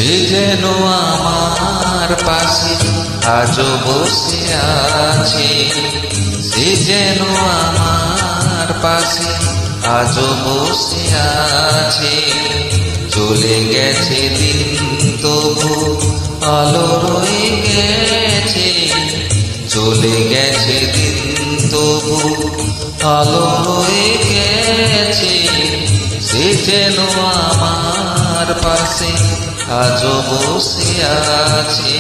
সে যেন আমার পাশে আজও বসে আছে, সে যেন আমার পাশে আজও বসে আছে। চলে গেছে দিন তবু আলো রয়ে গেছে, চলে গেছে দিন তবু আলো রয়ে গেছে। সে যেন আমার পাশে আজও বসে আছে।